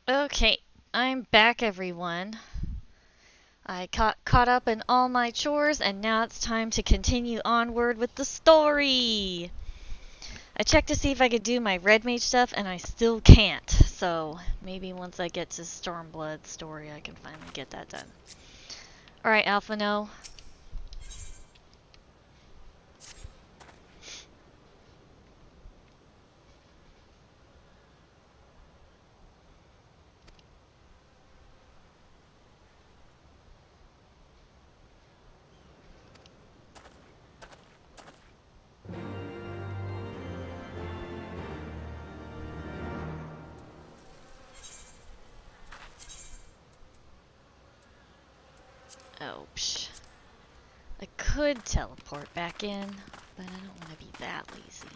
Okay, I'm back, everyone. I caught up in all my chores, and now it's time to continue onward with the story. I checked to see if I could do my red mage stuff, and I still can't. So maybe once I get to Stormblood story, I can finally get that done. All right, Alpha No. Oh, psh. I could teleport back in, but I don't want to be that lazy.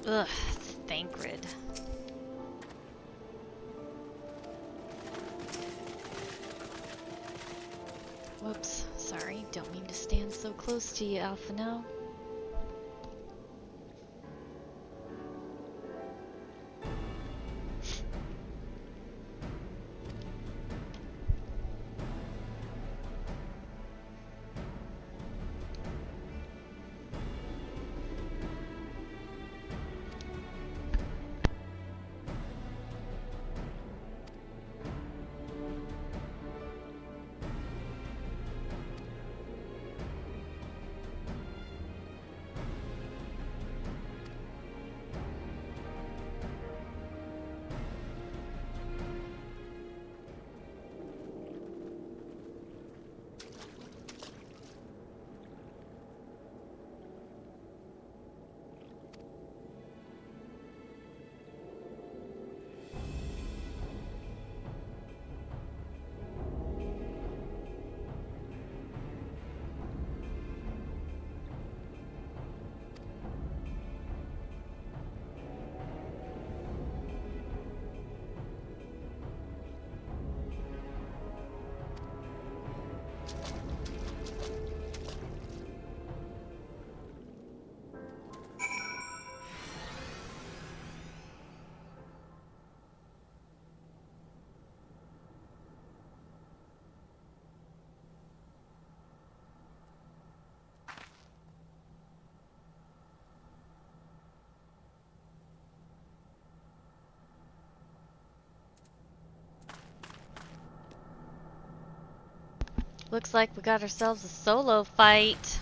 Ugh, Thancred. Whoops, sorry, don't mean to stand so close to you, Alpha No. Looks like we got ourselves a solo fight.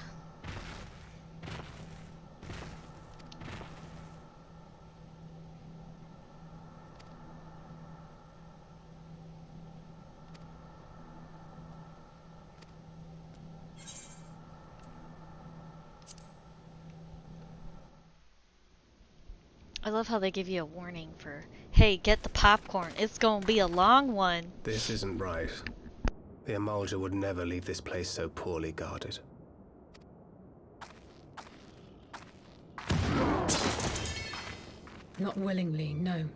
I love how they give you a warning for, hey, get the popcorn. It's gonna be a long one. This isn't right. The Emulger would never leave this place so poorly guarded. Not willingly, no.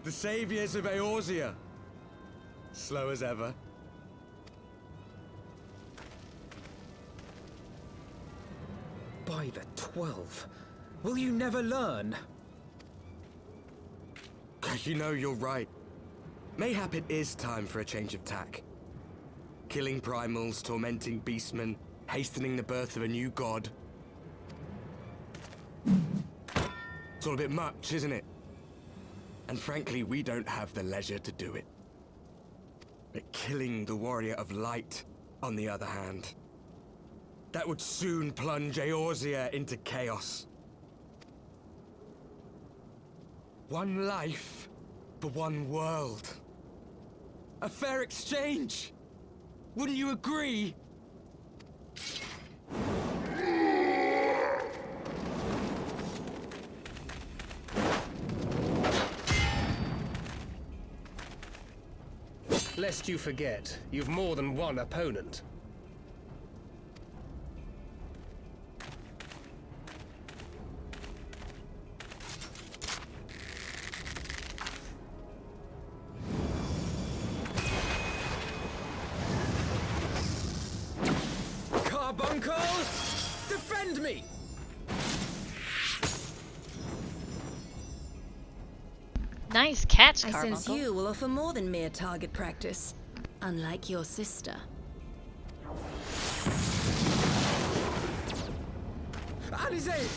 The saviors of Eorzea. Slow as ever. By the 12. Will you never learn? You know, you're right. Mayhap it is time for a change of tack. Killing primals, tormenting beastmen, hastening the birth of a new god. It's all a bit much, isn't it? And frankly, we don't have the leisure to do it. But killing the warrior of light, on the other hand, that would soon plunge Eorzea into chaos. One life for one world. A fair exchange! Wouldn't you agree? Lest you forget, you've more than one opponent. Carbuncles! Defend me! Nice catch, I sense Carbuncle. you will offer more than mere target practice, unlike your sister. Alizé!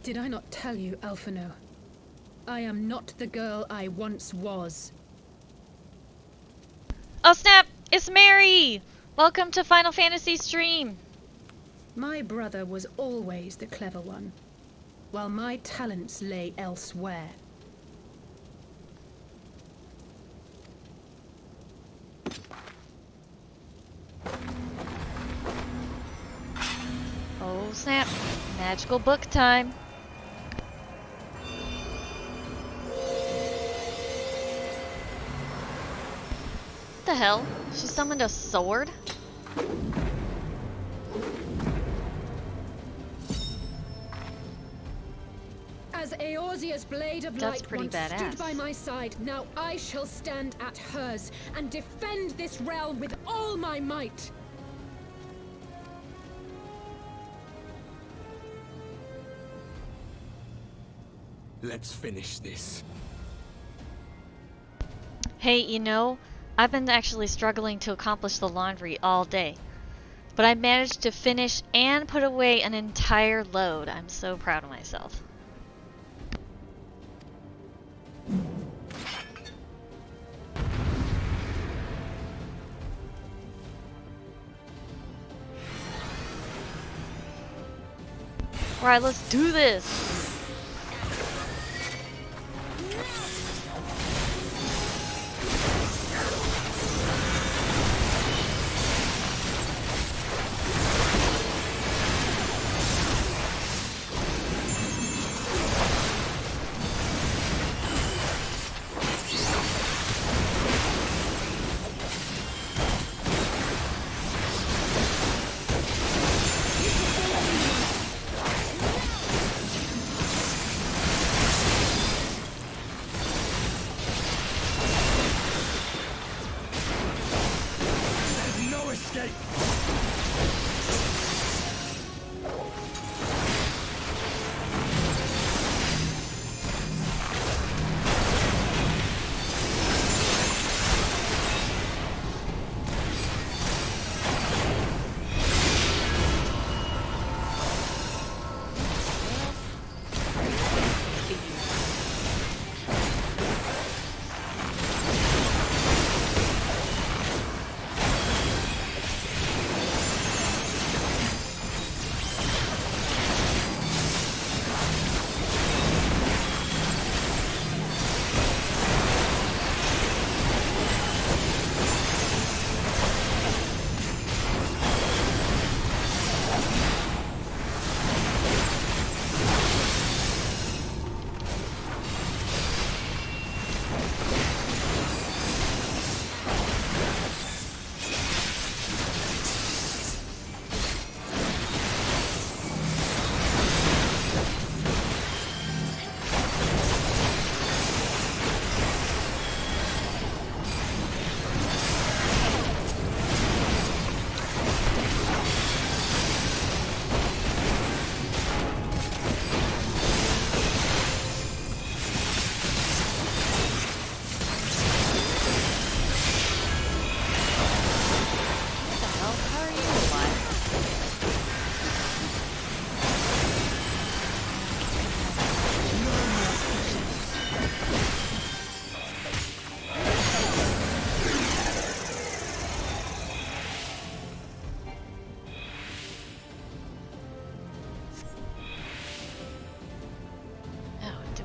Did I not tell you, Alphino? I am not the girl I once was. Oh snap! It's Mary! Welcome to Final Fantasy Stream! My brother was always the clever one, while my talents lay elsewhere. Oh snap! Magical book time! What the hell? She summoned a sword? As Eorzea's blade of That's light pretty once badass. stood by my side, now I shall stand at hers and defend this realm with all my might. Let's finish this. Hey, you know, I've been actually struggling to accomplish the laundry all day. But I managed to finish and put away an entire load. I'm so proud of myself. Alright, let's do this!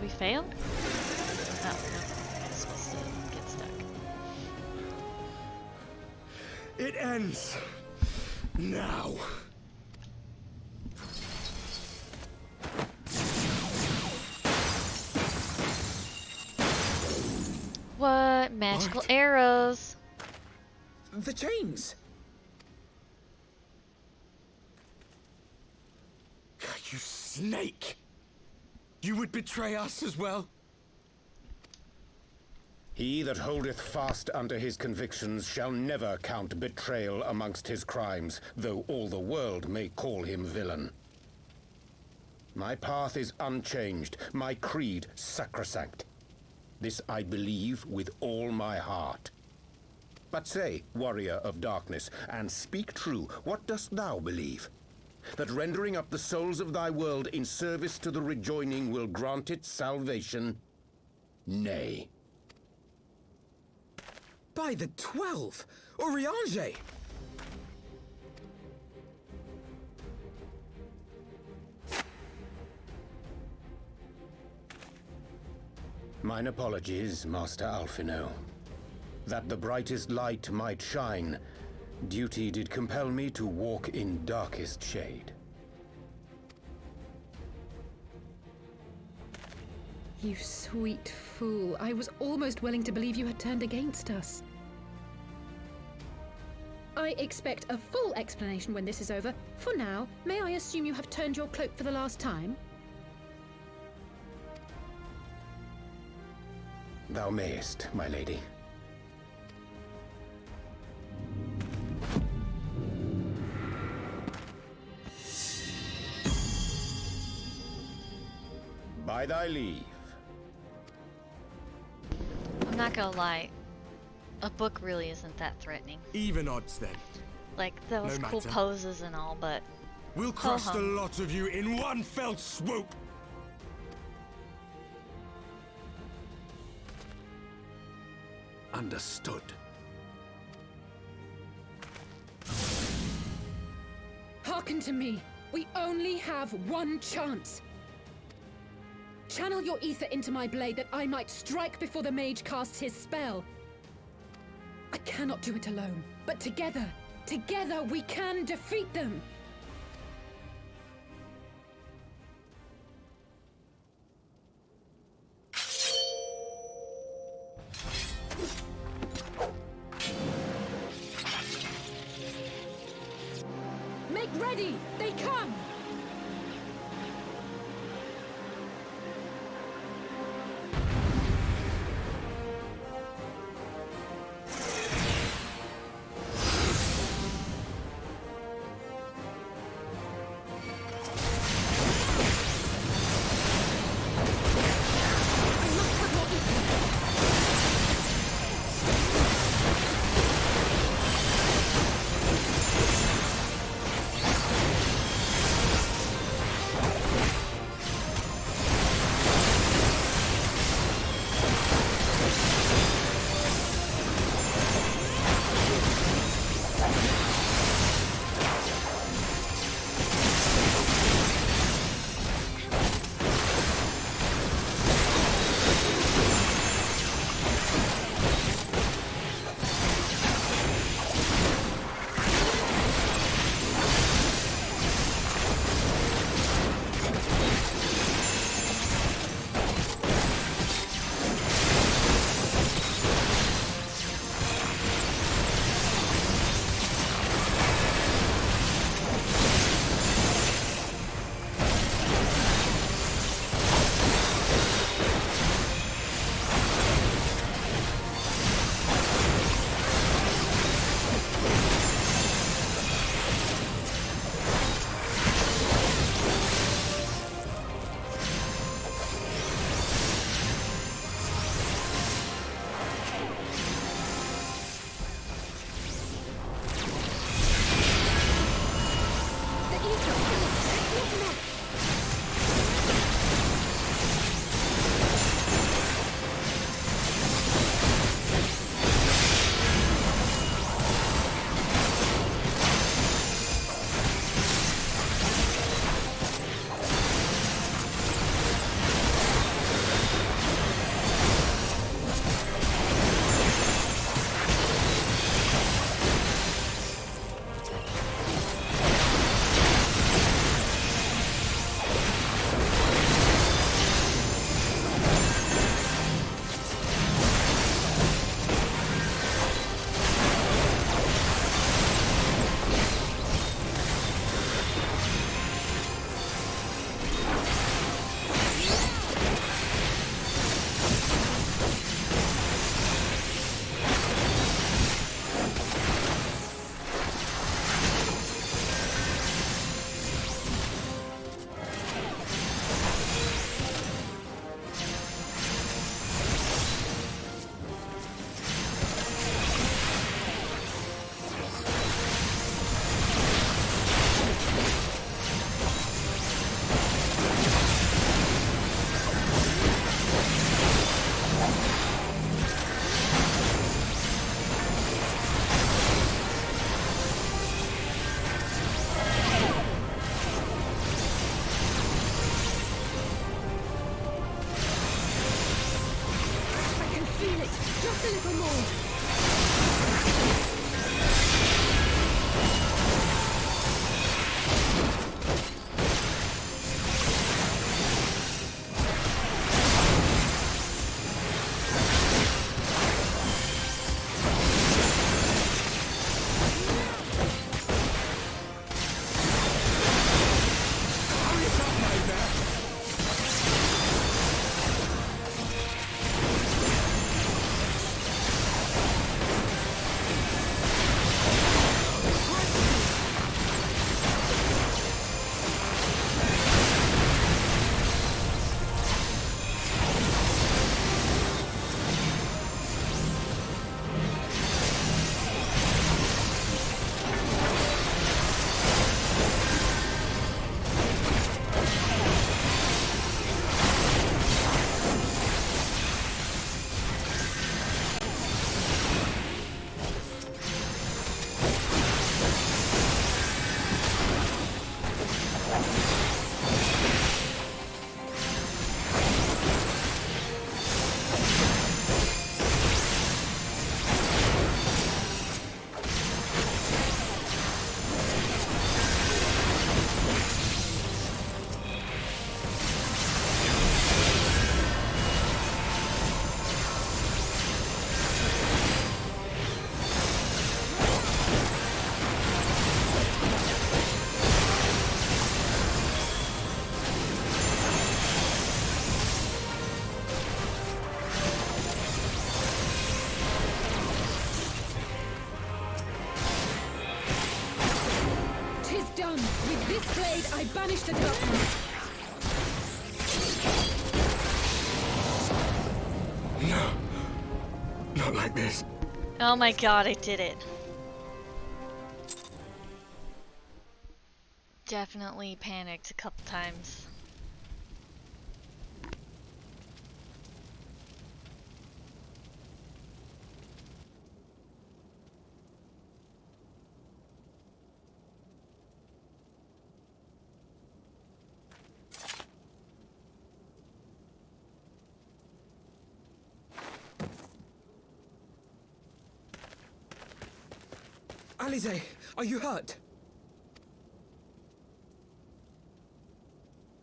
we fail? Oh, no. I'm supposed to get stuck. It ends now. What? Magical What? arrows. The chains! You snake! You would betray us as well? He that holdeth fast unto his convictions shall never count betrayal amongst his crimes, though all the world may call him villain. My path is unchanged, my creed sacrosanct. This I believe with all my heart. But say, warrior of darkness, and speak true, what dost thou believe? That rendering up the souls of thy world in service to the rejoining will grant it salvation? Nay. By the 12! Oriange! Mine apologies, Master Alphino. That the brightest light might shine, duty did compel me to walk in darkest shade. You sweet fool. I was almost willing to believe you had turned against us. I expect a full explanation when this is over. For now, may I assume you have turned your cloak for the last time? Thou mayest, my lady. By thy leave. I'm not gonna lie. A book really isn't that threatening. Even odds then. Like, those No cool matter. poses and all, but... We'll crush the Ho-hum. lot of you in one fell swoop! Understood. Hearken to me. We only have one chance. Channel your ether into my blade that I might strike before the mage casts his spell. I cannot do it alone, but together we can defeat them. Make ready! They come! I must have more ether. Just a little more. With this blade, I banish the darkness. No. Not like this. Oh my god, I did it. Definitely panicked a couple times. Alize, are you hurt?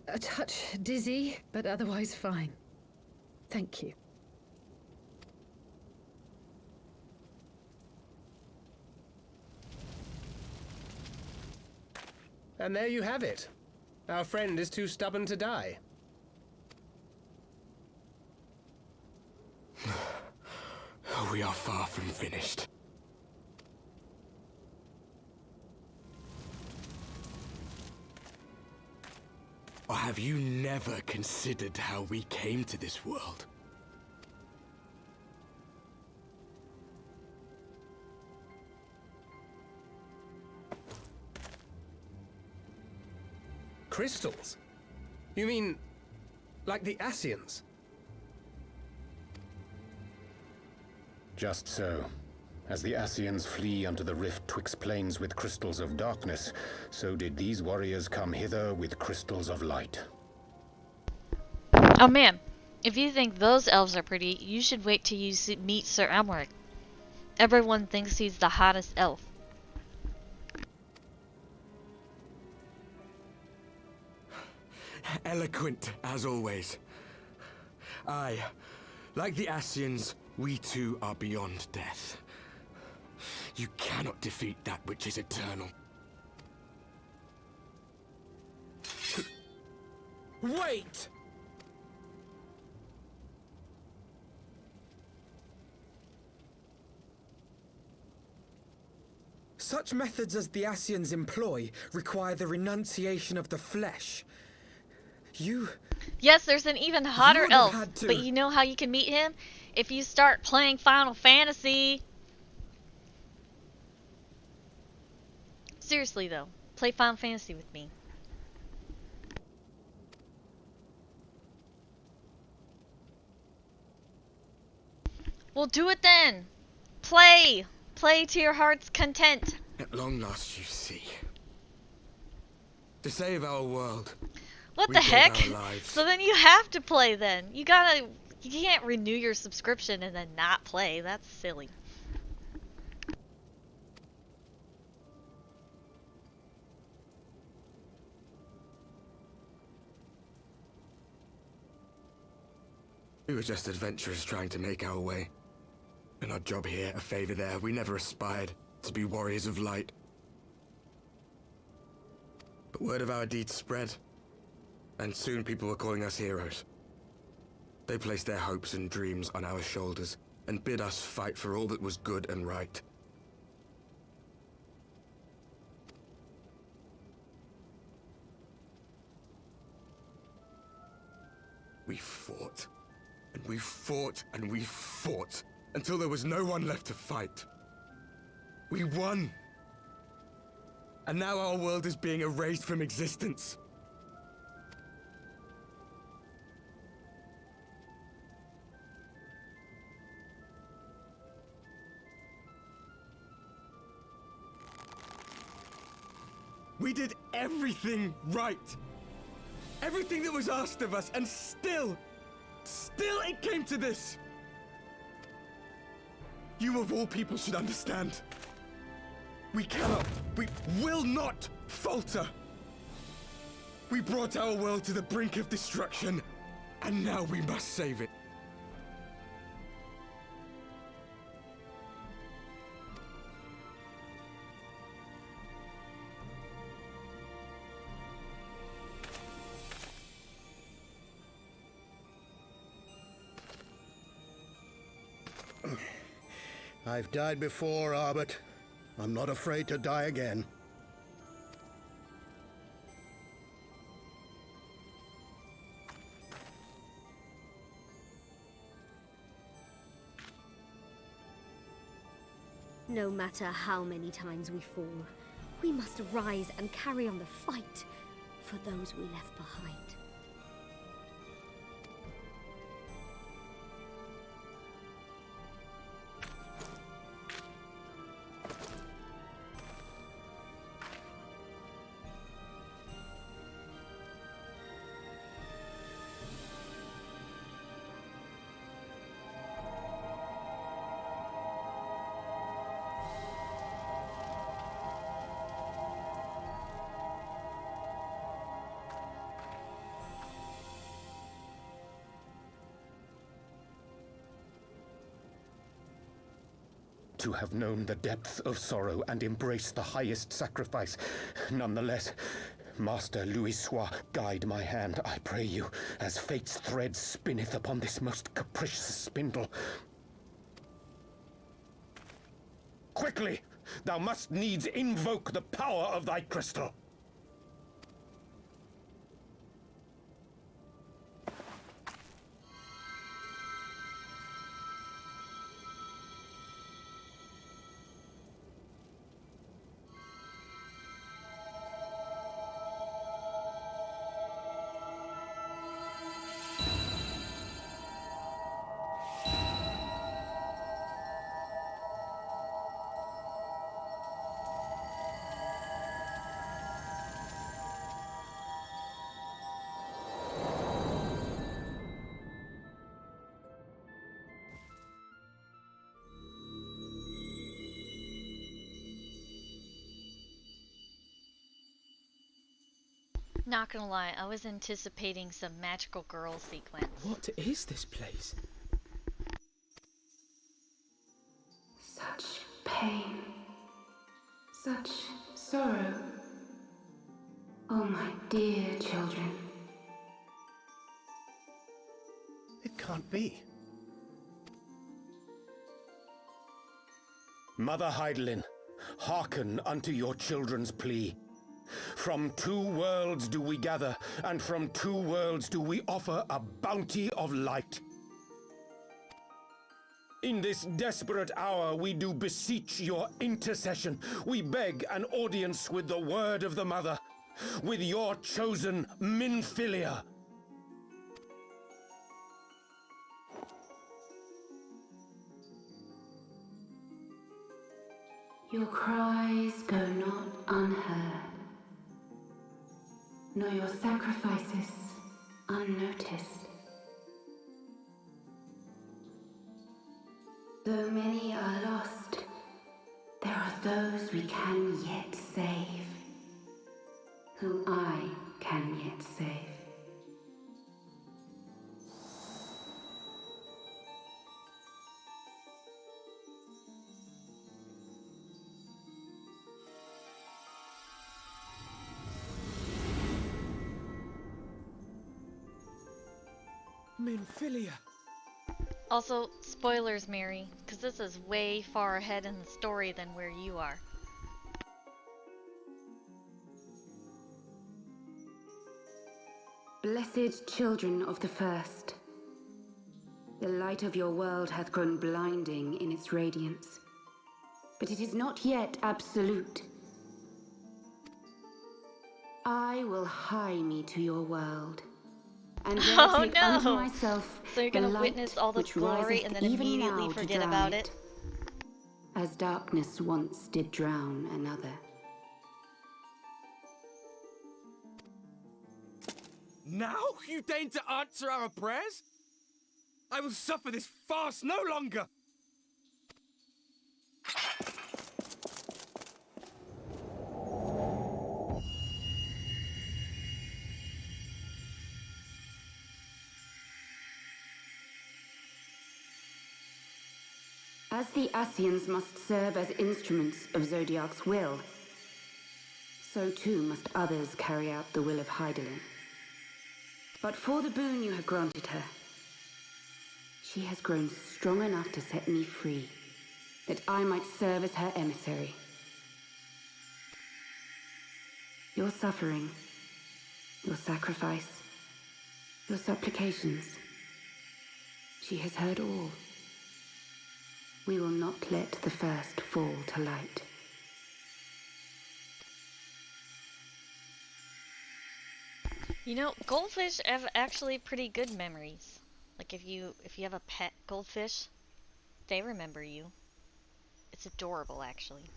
A touch dizzy, but otherwise fine. Thank you. And there you have it. Our friend is too stubborn to die. We are far from finished. Or have you never considered how we came to this world? Crystals? You mean, like the Ascians? Just so. As the Ascians flee unto the rift twixt plains with crystals of darkness, so did these warriors come hither with crystals of light. Oh man, if you think those elves are pretty, you should wait till you meet Sir Elmeric. Everyone thinks he's the hottest elf. Eloquent, as always. Aye, like the Ascians, we too are beyond death. You cannot defeat that which is eternal. Wait! Such methods as the Ascians employ require the renunciation of the flesh. Yes, there's an even hotter would have elf, had to- but you know how you can meet him? If you start playing Final Fantasy. Seriously though, play Final Fantasy with me. Well, do it then! Play! Play to your heart's content! At long last, you see. To save our world. What We the gave heck? our lives. So then you have to play then. You gotta You can't renew your subscription and then not play. That's silly. We were just adventurers trying to make our way. An odd job here, a favor there. We never aspired to be warriors of light. But word of our deeds spread, and soon people were calling us heroes. They placed their hopes and dreams on our shoulders, and bid us fight for all that was good and right. We fought, and we fought, and we fought, until there was no one left to fight. We won! And now our world is being erased from existence. We did everything right. Everything that was asked of us, and still it came to this. You of all people should understand. We cannot, we will not falter. We brought our world to the brink of destruction, and now we must save it. I've died before, Arbet. I'm not afraid to die again. No matter how many times we fall, we must rise and carry on the fight for those we left behind. To have known the depth of sorrow and embraced the highest sacrifice. Nonetheless, Master Louis-Sois, guide my hand, I pray you, as fate's thread spinneth upon this most capricious spindle. Quickly! Thou must needs invoke the power of thy crystal. Not gonna lie, I was anticipating some magical girl sequence. What is this place? Such pain. Such sorrow. Oh, my dear children. It can't be. Mother Heidelin, hearken unto your children's plea. From two worlds do we gather, and from two worlds do we offer a bounty of light. In this desperate hour we do beseech your intercession. We beg an audience with the word of the Mother, with your chosen Minfilia. Your cries go not unheard, nor your sacrifices unnoticed. Though many are lost, there are those we can yet save. Whom I can yet save. Minfilia. Also, spoilers, Mary, because this is way far ahead in the story than where you are. Blessed children of the First, the light of your world hath grown blinding in its radiance, but it is not yet absolute. I will hie me to your world, and there Oh take unto no! myself So you're the gonna light witness all this which glory riseth and then even immediately now to forget drown about it? as darkness once did drown another. Now you deign to answer our prayers? I will suffer this farce no longer! As the Ascians must serve as instruments of Zodiark's will, so too must others carry out the will of Hydaelyn. But for the boon you have granted her, she has grown strong enough to set me free, that I might serve as her emissary. Your suffering, your sacrifice, your supplications, she has heard all. We will not let the first fall to light. You know, goldfish have actually pretty good memories. Like if you have a pet goldfish, they remember you. It's adorable, actually.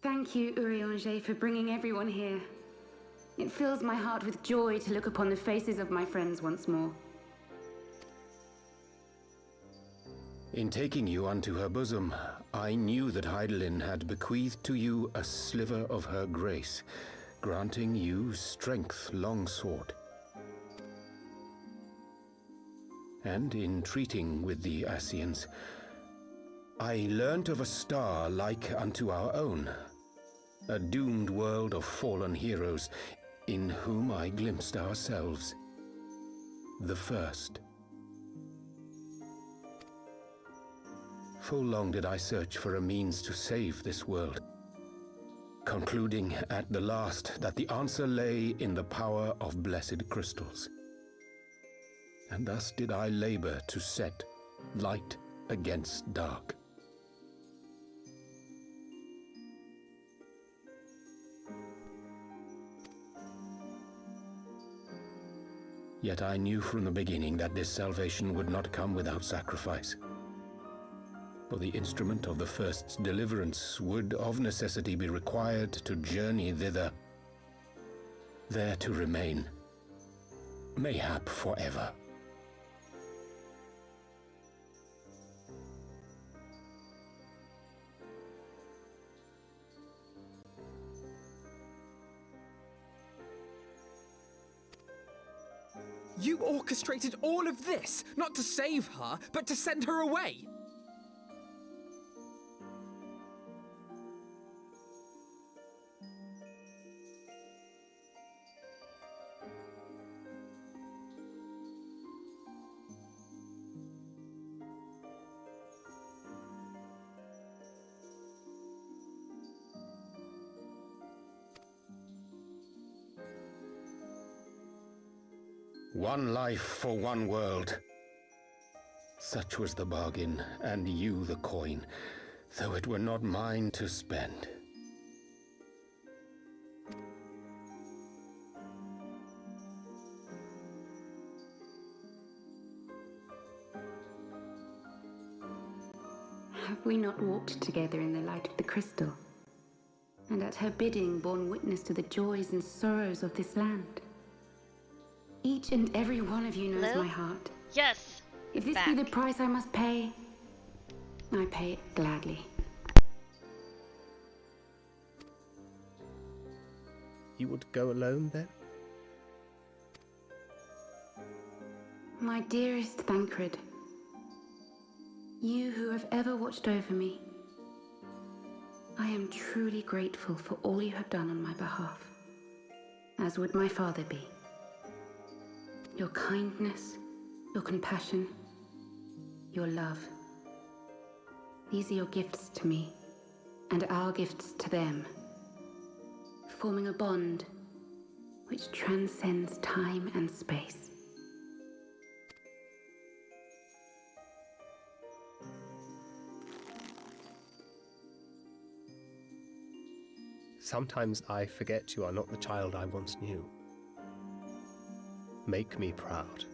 Thank you, Urianger, for bringing everyone here. It fills my heart with joy to look upon the faces of my friends once more. In taking you unto her bosom, I knew that Hydaelyn had bequeathed to you a sliver of her grace, granting you strength longsword. And in treating with the Ascians, I learnt of a star like unto our own, a doomed world of fallen heroes, in whom I glimpsed ourselves, the first. Full long did I search for a means to save this world, concluding at the last that the answer lay in the power of blessed crystals. And thus did I labor to set light against dark. Yet I knew from the beginning that this salvation would not come without sacrifice. For the instrument of the first's deliverance would of necessity be required to journey thither, there to remain, mayhap forever. You orchestrated all of this, not to save her, but to send her away. One life for one world. Such was the bargain, and you the coin, though it were not mine to spend. Have we not walked together in the light of the crystal, and at her bidding borne witness to the joys and sorrows of this land? Each and every one of you knows Hello? my heart. Yes! If this back. be the price I must pay, I pay it gladly. You would go alone, then? My dearest Thancred, you who have ever watched over me, I am truly grateful for all you have done on my behalf, as would my father be. Your kindness, your compassion, your love. These are your gifts to me, and our gifts to them, forming a bond which transcends time and space. Sometimes I forget you are not the child I once knew. Make me proud.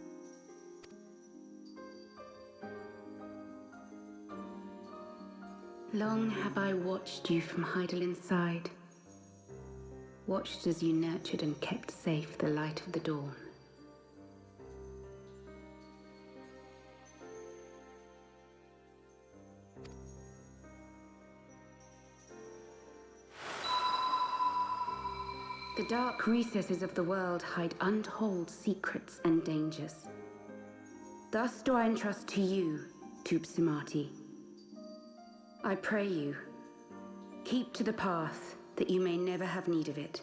Long have I watched you from Heidelin's side, watched as you nurtured and kept safe the light of the dawn. The dark recesses of the world hide untold secrets and dangers. Thus do I entrust to you, Tupsimati. I pray you, keep to the path that you may never have need of it.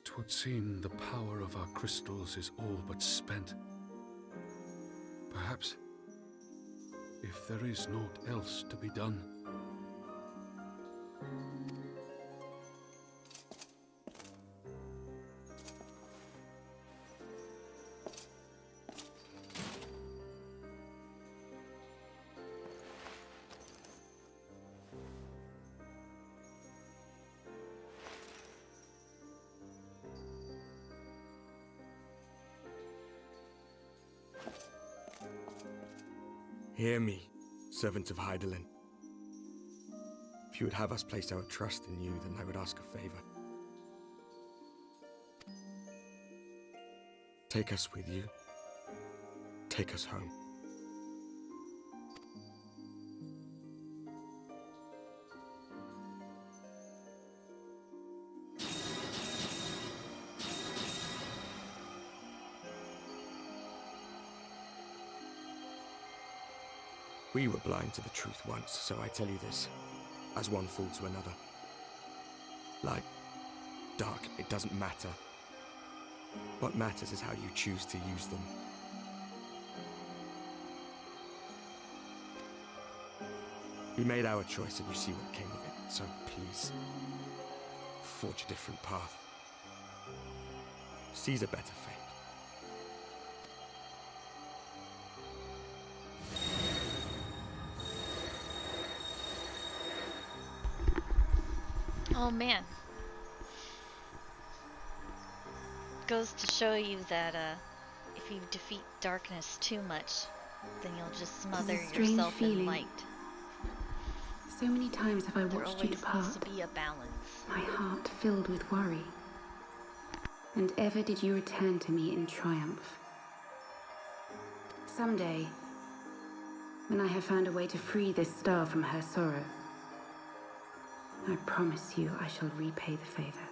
Twould seem the power of our crystals is all but spent. Perhaps, if there is naught else to be done. Hear me, servant of Heidelin. If you would have us place our trust in you, then I would ask a favor. Take us with you. Take us home. We were blind to the truth once, so I tell you this, as one fool to another. Light, dark, it doesn't matter. What matters is how you choose to use them. We made our choice and you see what came of it, so please, forge a different path. Seize a better fate. Oh man. Goes to show you that if you defeat darkness too much, then you'll just smother yourself in light. So many times have I There watched you always depart, needs to be a balance. my heart filled with worry. And ever did you return to me in triumph. Someday, when I have found a way to free this star from her sorrow, I promise you I shall repay the favor.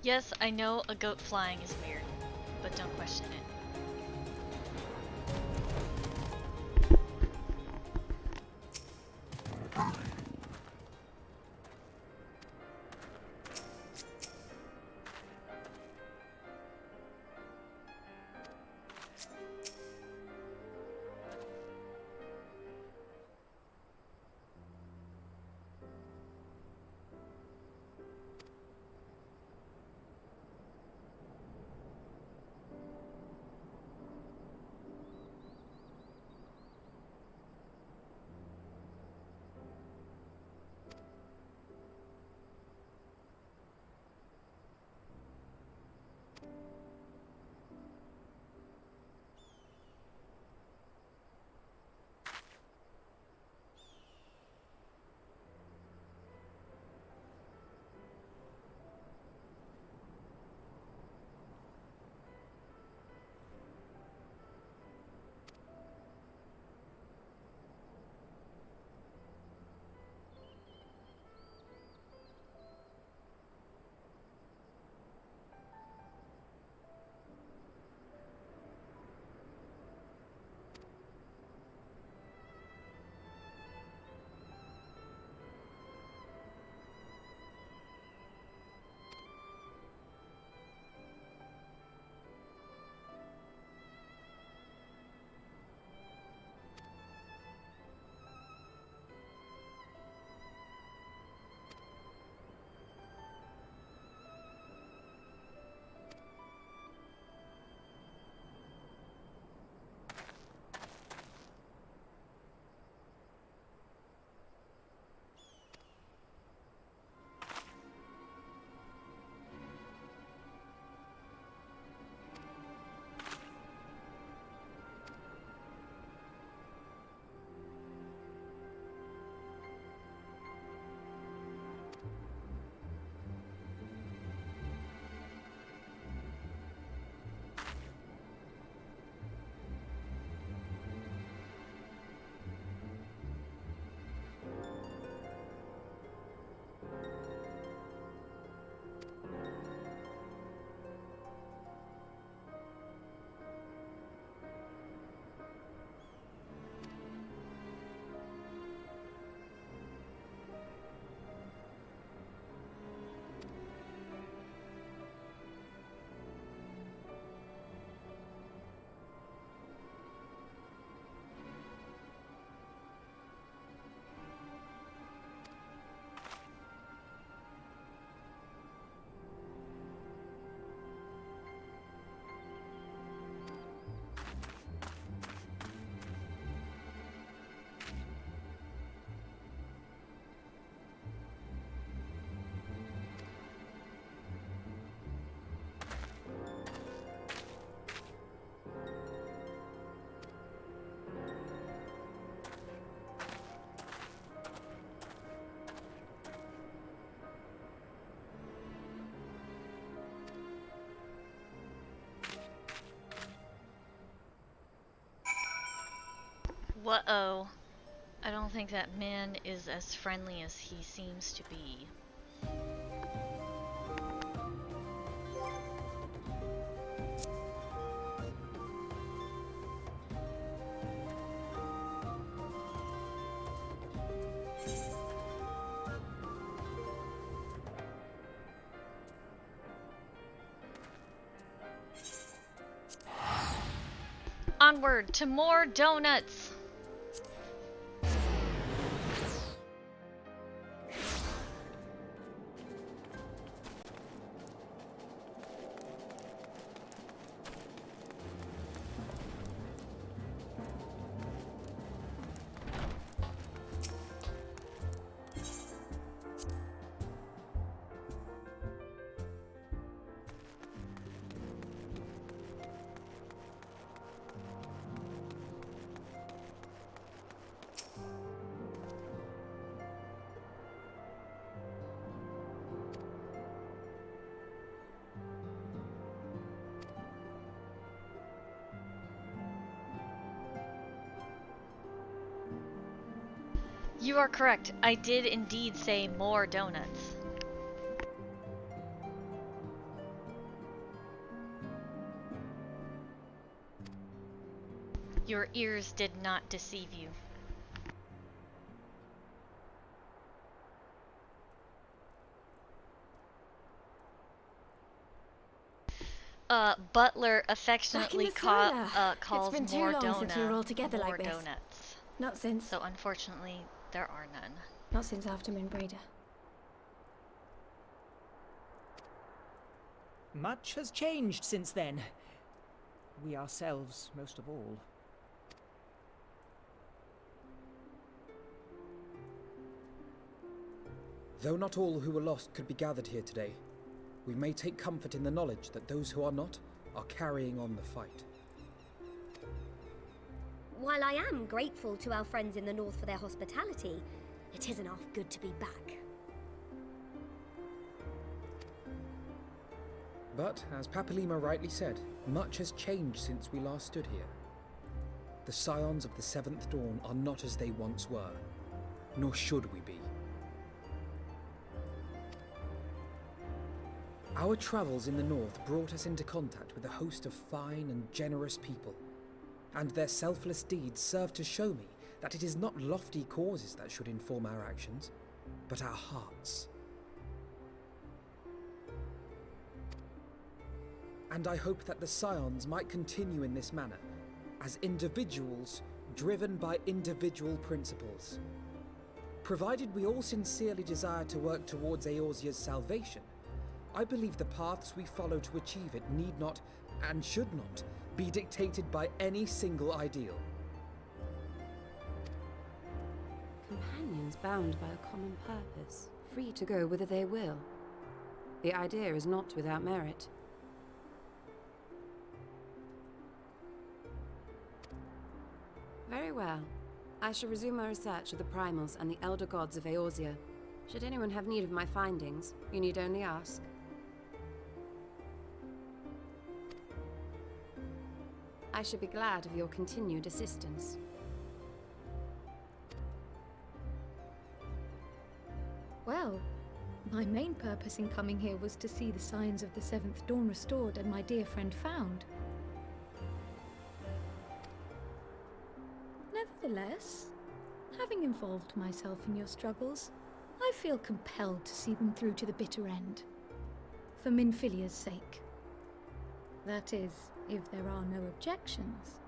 Yes, I know a goat flying is weird, but don't question it. Whoa. I don't think that man is as friendly as he seems to be. Onward to more donuts! You are correct. I did indeed say more donuts. Your ears did not deceive you. Butler affectionately calls It's been too more long since we were all together more like this. donuts. Not since. So unfortunately, there are none. Not since after Moonbreeder. Much has changed since then. We ourselves, most of all. Though not all who were lost could be gathered here today, we may take comfort in the knowledge that those who are not are carrying on the fight. While I am grateful to our friends in the north for their hospitality, it isn't half good to be back. But, as Papalima rightly said, much has changed since we last stood here. The Scions of the Seventh Dawn are not as they once were, nor should we be. Our travels in the north brought us into contact with a host of fine and generous people, and their selfless deeds serve to show me that it is not lofty causes that should inform our actions, but our hearts. And I hope that the Scions might continue in this manner, as individuals driven by individual principles. Provided we all sincerely desire to work towards Eorzea's salvation, I believe the paths we follow to achieve it need not, and should not, be dictated by any single ideal. Companions bound by a common purpose, free to go whither they will. The idea is not without merit. Very well. I shall resume my research of the primals and the elder gods of Eorzea. Should anyone have need of my findings, you need only ask. I should be glad of your continued assistance. Well, my main purpose in coming here was to see the signs of the Seventh Dawn restored and my dear friend found. Nevertheless, having involved myself in your struggles, I feel compelled to see them through to the bitter end. For Minfilia's sake. That is, if there are no objections.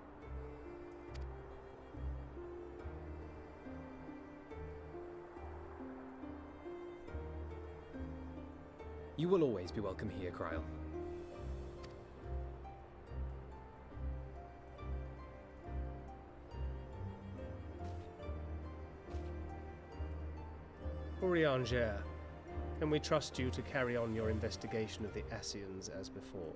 You will always be welcome here, Kryl. Urianger, can we trust you to carry on your investigation of the Ascians as before?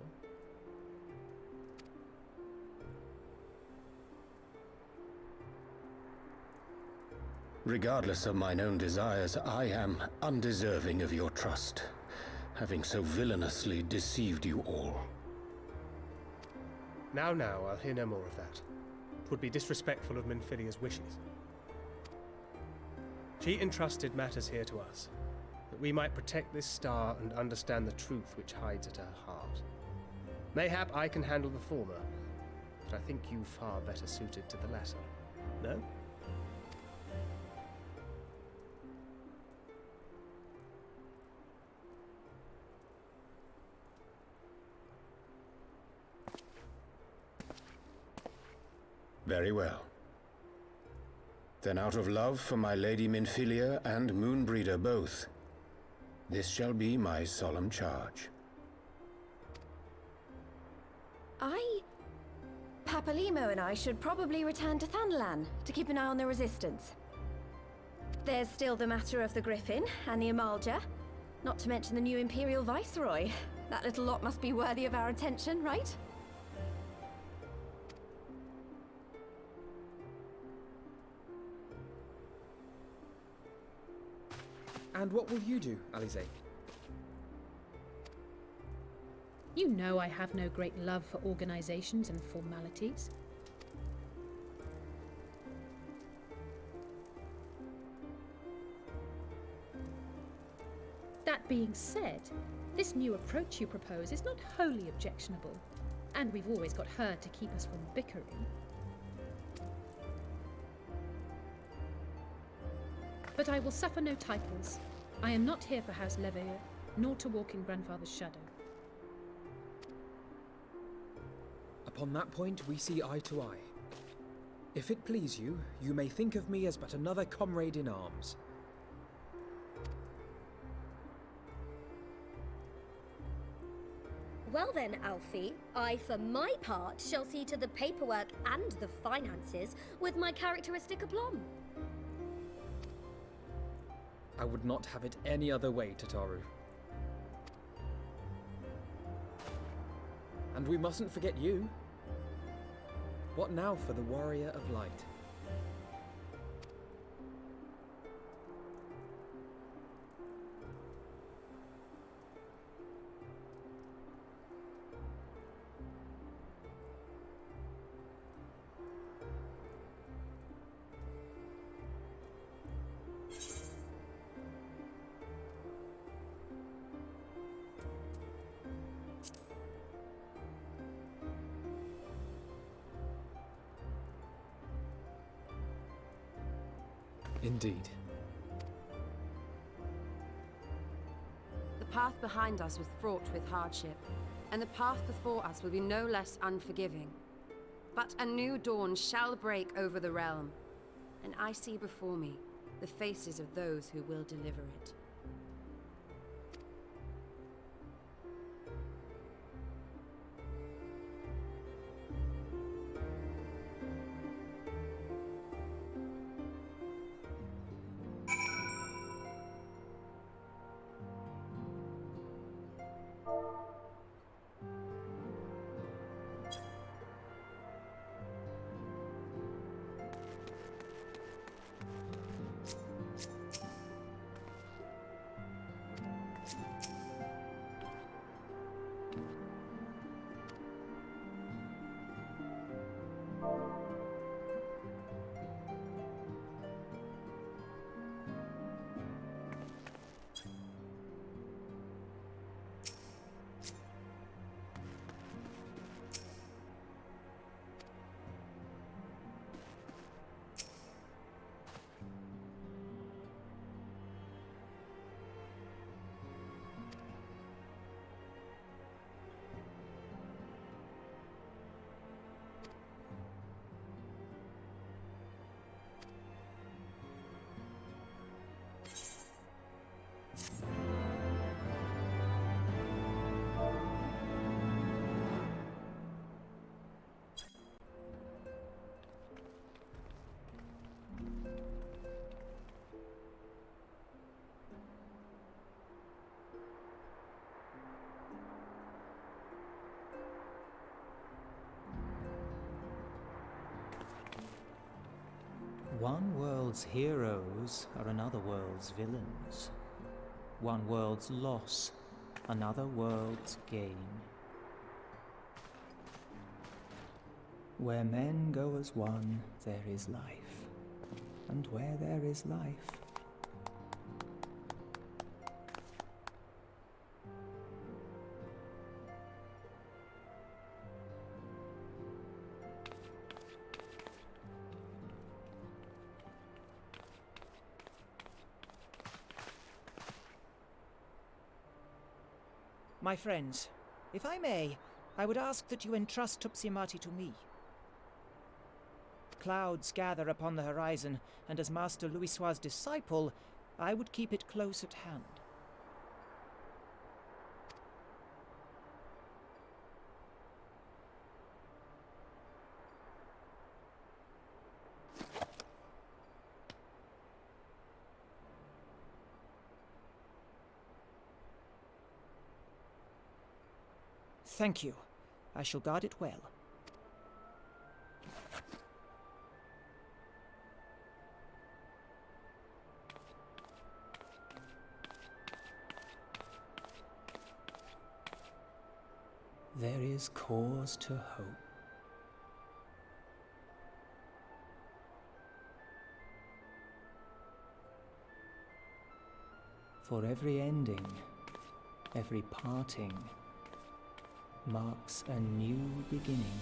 Regardless of mine own desires, I am undeserving of your trust, having so villainously deceived you all. Now, I'll hear no more of that. 'Twould be disrespectful of Minfilia's wishes. She entrusted matters here to us, that we might protect this star and understand the truth which hides at her heart. Mayhap I can handle the former, but I think you far better suited to the latter. No? Very well. Then out of love for my Lady Minfilia and Moonbreeder both, this shall be my solemn charge. Papalimo and I should probably return to Thanalan to keep an eye on the Resistance. There's still the matter of the Griffin and the Amalja, not to mention the new Imperial Viceroy. That little lot must be worthy of our attention, right? And what will you do, Alize? You know I have no great love for organizations and formalities. That being said, this new approach you propose is not wholly objectionable, and we've always got her to keep us from bickering. But I will suffer no titles. I am not here for House Leveilleur, nor to walk in Grandfather's shadow. Upon that point, we see eye to eye. If it please you, you may think of me as but another comrade in arms. Well then, Alfie, I for my part shall see to the paperwork and the finances with my characteristic aplomb. I would not have it any other way, Tataru. And we mustn't forget you. What now for the Warrior of Light? Indeed. The path behind us was fraught with hardship, and the path before us will be no less unforgiving. But a new dawn shall break over the realm, and I see before me the faces of those who will deliver it. One world's heroes are another world's villains. One world's loss, another world's gain. Where men go as one, there is life. And where there is life, My friends, if I may, I would ask that you entrust Tupsimati to me. Clouds gather upon the horizon, and as Master Louisoix's disciple, I would keep it close at hand. Thank you. I shall guard it well. there is cause to hope. For every ending, every parting, marks a new beginning.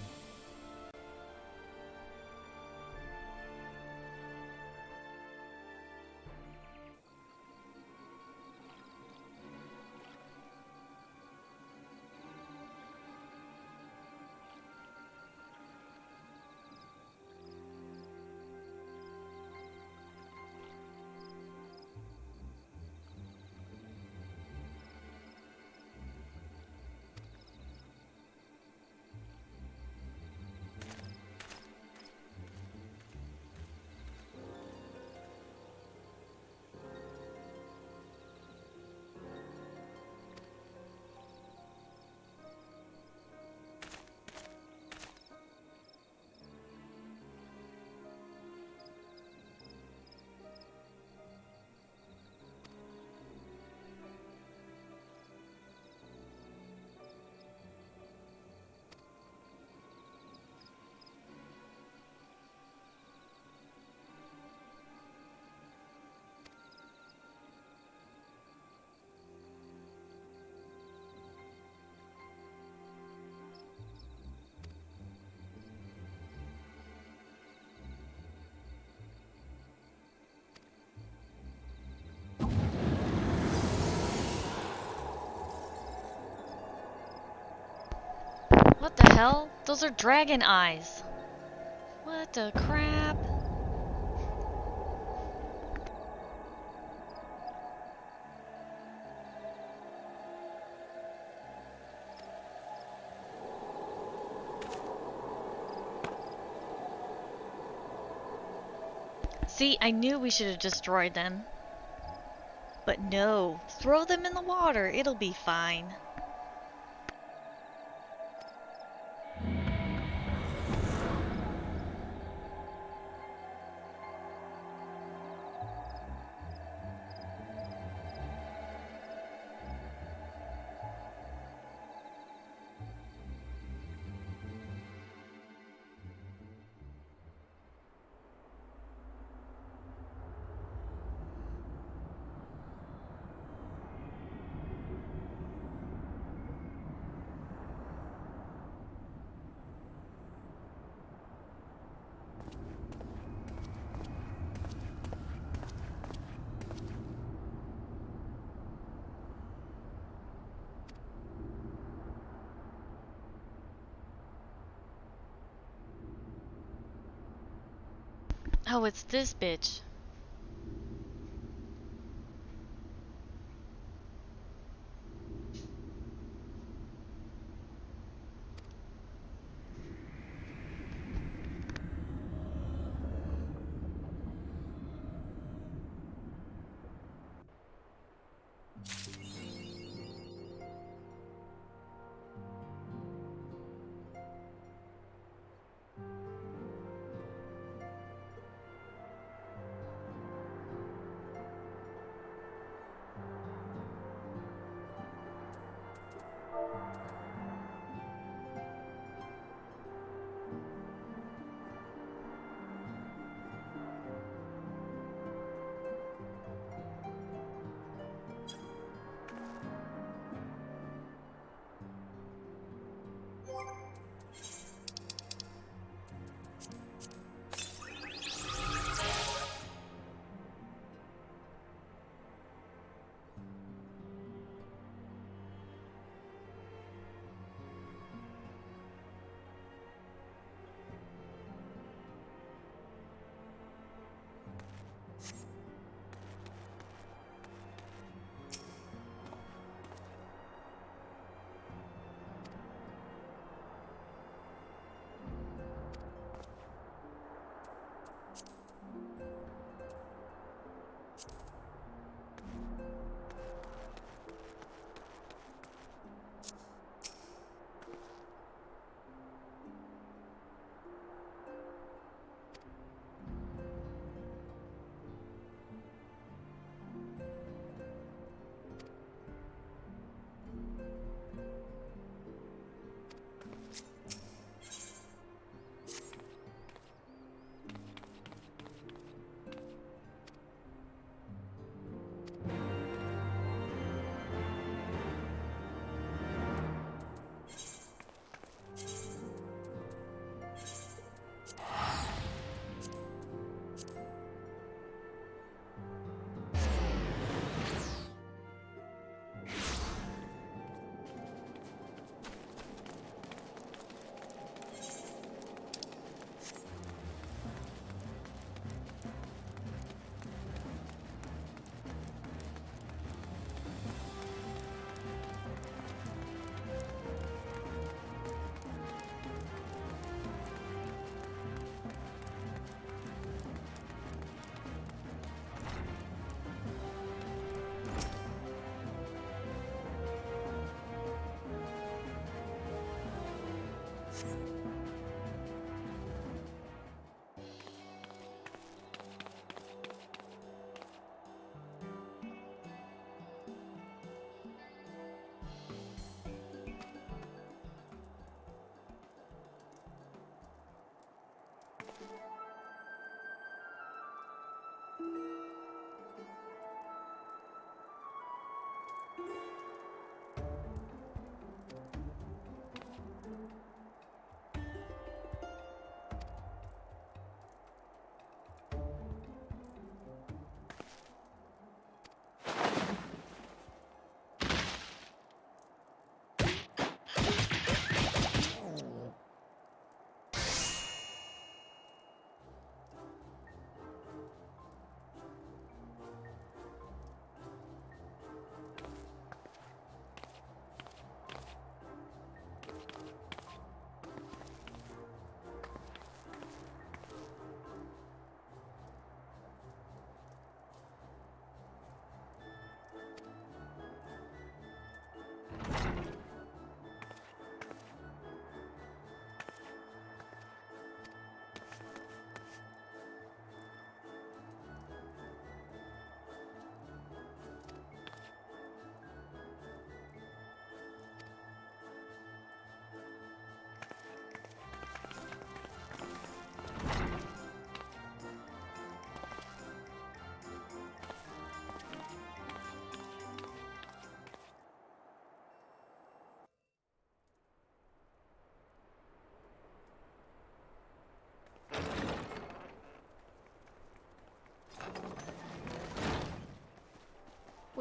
hell? Those are dragon eyes. What the crap? See, I knew we should have destroyed them. But no, throw them in the water, it'll be fine. Oh, it's this bitch.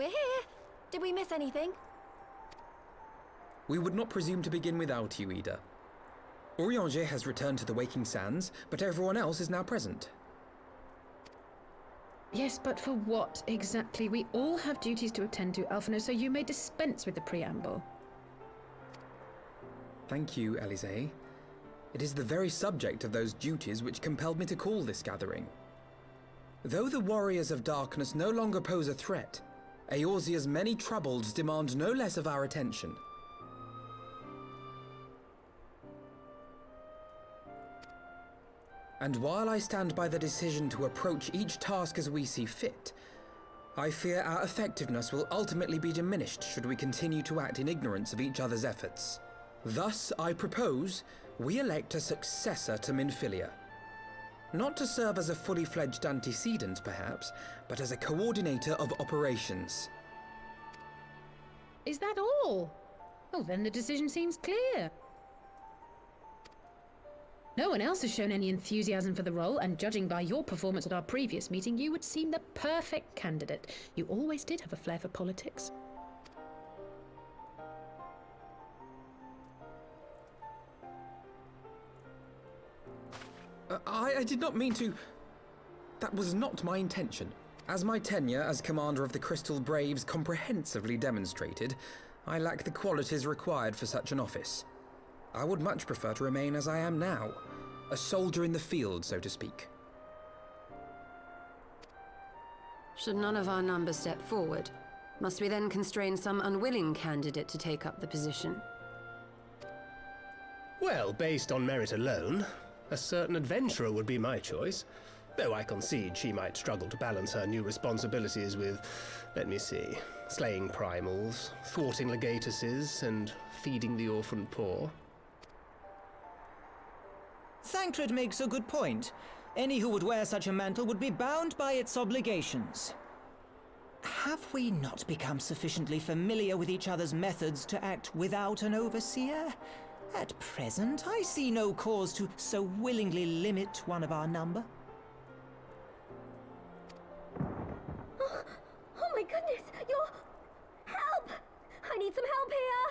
We're here. Did we miss anything? We would not presume to begin without you, Ida. Orianger has returned to the Waking Sands, but everyone else is now present. Yes, but for what exactly? We all have duties to attend to, Alphino, so you may dispense with the preamble. Thank you, Elise. It is the very subject of those duties which compelled me to call this gathering. Though the Warriors of Darkness no longer pose a threat, Eorzea's many troubles demand no less of our attention. And while I stand by the decision to approach each task as we see fit, I fear our effectiveness will ultimately be diminished should we continue to act in ignorance of each other's efforts. Thus, I propose we elect a successor to Minfilia. Not to serve as a fully fledged antecedent, perhaps, but as a coordinator of operations. Is that all? Well, then the decision seems clear. No one else has shown any enthusiasm for the role, and judging by your performance at our previous meeting, you would seem the perfect candidate. You always did have a flair for politics. I did not mean to... That was not my intention. As my tenure as commander of the Crystal Braves comprehensively demonstrated, I lack the qualities required for such an office. I would much prefer to remain as I am now, a soldier in the field, so to speak. Should none of our numbers step forward, must we then constrain some unwilling candidate to take up the position? Well, based on merit alone, a certain adventurer would be my choice. Though I concede she might struggle to balance her new responsibilities with, let me see, slaying primals, thwarting legatuses, and feeding the orphan poor. Thancred makes a good point. Any who would wear such a mantle would be bound by its obligations. Have we not become sufficiently familiar with each other's methods to act without an overseer? At present, I see no cause to so willingly limit one of our number. Oh my goodness! Help! I need some help here!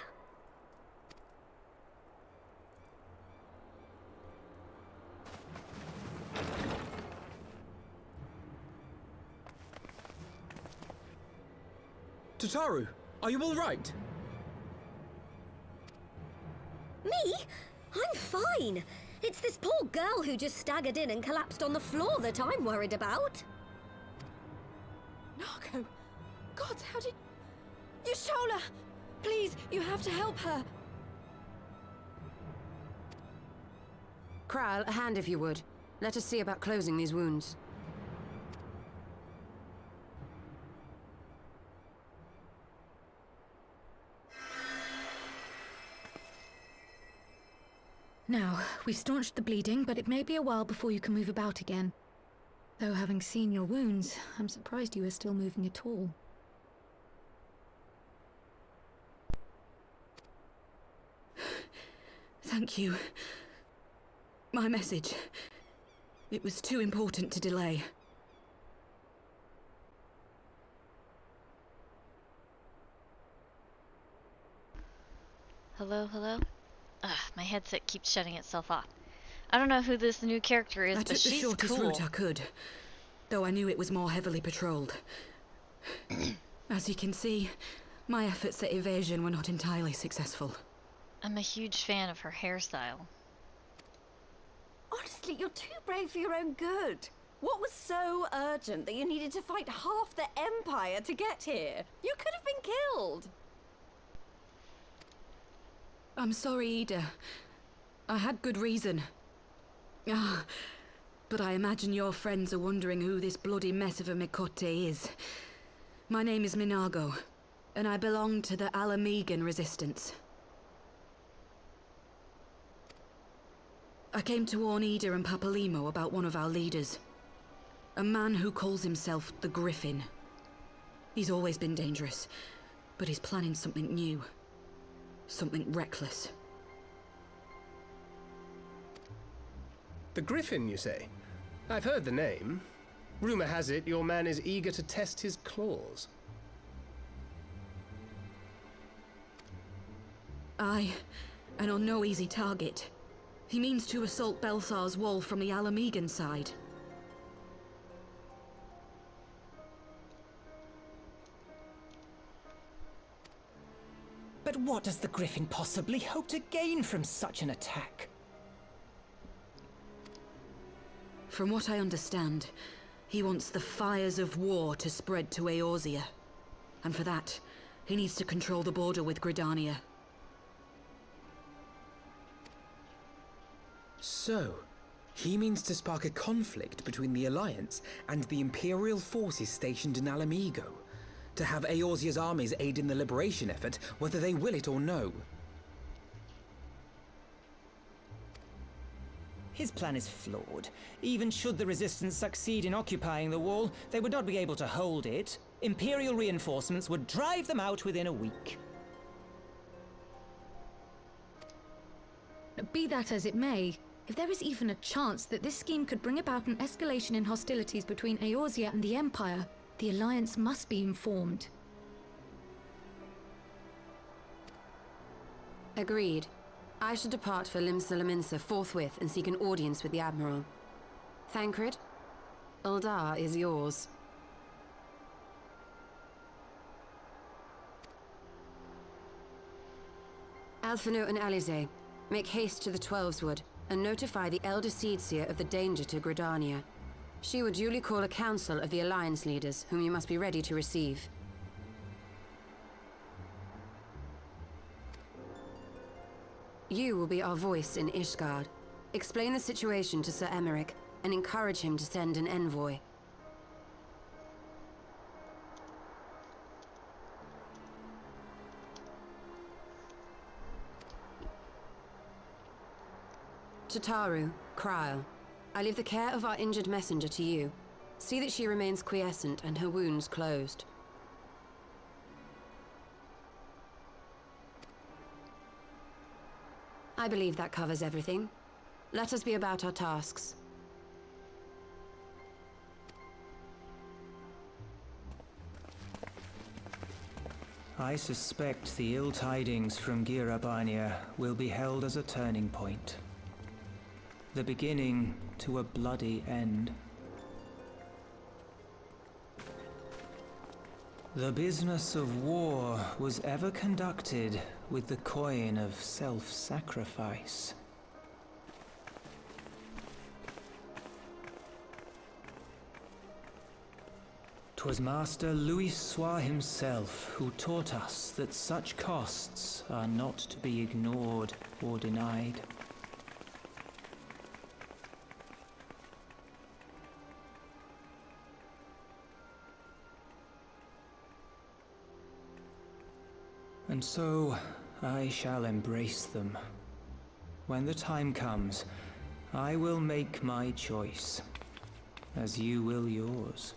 Tataru, are you all right? Me? I'm fine. It's this poor girl who just staggered in and collapsed on the floor that I'm worried about. Narco! God, how did... Yashola! Please, you have to help her. Kral, a hand if you would. Let us see about closing these wounds. Now, we've staunched the bleeding, but it may be a while before you can move about again. Though having seen your wounds, I'm surprised you are still moving at all. Thank you. My message. It was too important to delay. Hello, hello? My headset keeps shutting itself off. I don't know who this new character is, I but took the she's shortest cool. route I could, though I knew it was more heavily patrolled. As you can see, my efforts at evasion were not entirely successful. I'm a huge fan of her hairstyle. Honestly, you're too brave for your own good. What was so urgent that you needed to fight half the Empire to get here? You could have been killed. I'm sorry, Ida. I had good reason. But I imagine your friends are wondering who this bloody mess of a Mikote is. My name is Minago, and I belong to the Alamegan Resistance. I came to warn Ida and Papalimo about one of our leaders. A man who calls himself the Griffin. He's always been dangerous, but he's planning something new. Something reckless. The Griffin, you say? I've heard the name. Rumor has it your man is eager to test his claws. Aye, and on no easy target. He means to assault Belsar's wall from the Alamegan side. But what does the Griffin possibly hope to gain from such an attack? From what I understand, he wants the fires of war to spread to Eorzea. And for that, he needs to control the border with Gridania. So, he means to spark a conflict between the Alliance and the Imperial forces stationed in Alamigo, to have Eorzea's armies aid in the liberation effort, whether they will it or no. His plan is flawed. Even should the Resistance succeed in occupying the wall, they would not be able to hold it. Imperial reinforcements would drive them out within a week. Be that as it may, if there is even a chance that this scheme could bring about an escalation in hostilities between Eorzea and the Empire, the Alliance must be informed. Agreed. I shall depart for Lim-Solaminsa forthwith and seek an audience with the Admiral. Thancred, Uldar is yours. Alphino and Alize, make haste to the Twelveswood and notify the Elder Seedseer of the danger to Gridania. She will duly call a council of the Alliance leaders, whom you must be ready to receive. You will be our voice in Ishgard. Explain the situation to Sir Emeric, and encourage him to send an envoy. Tataru, Kryl, I leave the care of our injured messenger to you. See that she remains quiescent and her wounds closed. I believe that covers everything. Let us be about our tasks. I suspect the ill tidings from Girabania will be held as a turning point. The beginning to a bloody end. The business of war was ever conducted with the coin of self-sacrifice. 'Twas Master Louis Soir himself who taught us that such costs are not to be ignored or denied. And so, I shall embrace them. When the time comes, I will make my choice, as you will yours.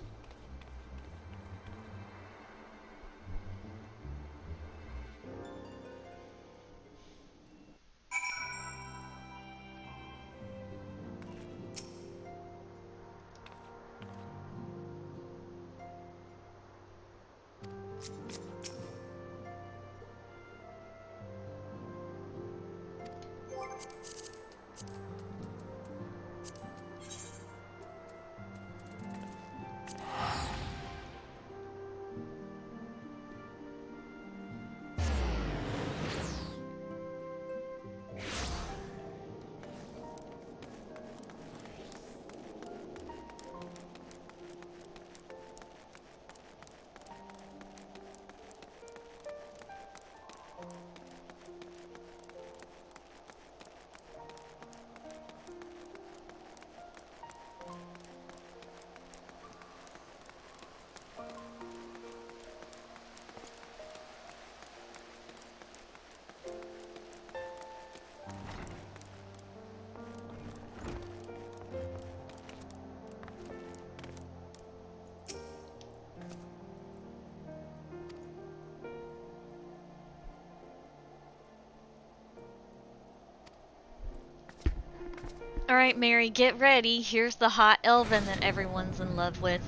Alright, Mary, get ready. Here's the hot elven that everyone's in love with.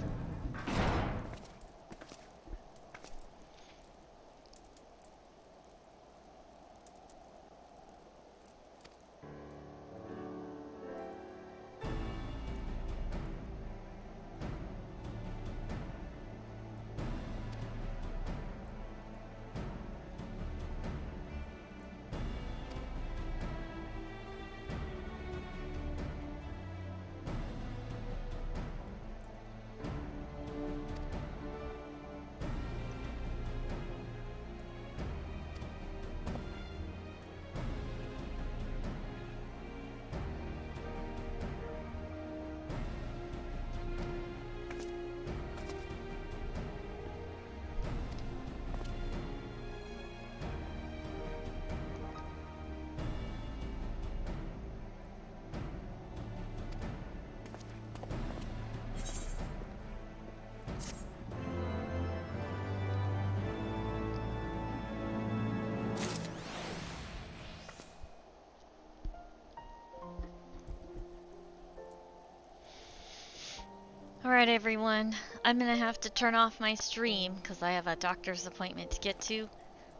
Alright everyone, I'm gonna have to turn off my stream because I have a doctor's appointment to get to,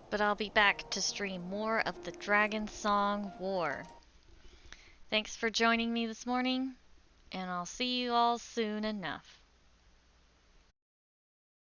but I'll be back to stream more of the Dragonsong War. Thanks for joining me this morning, and I'll see you all soon enough.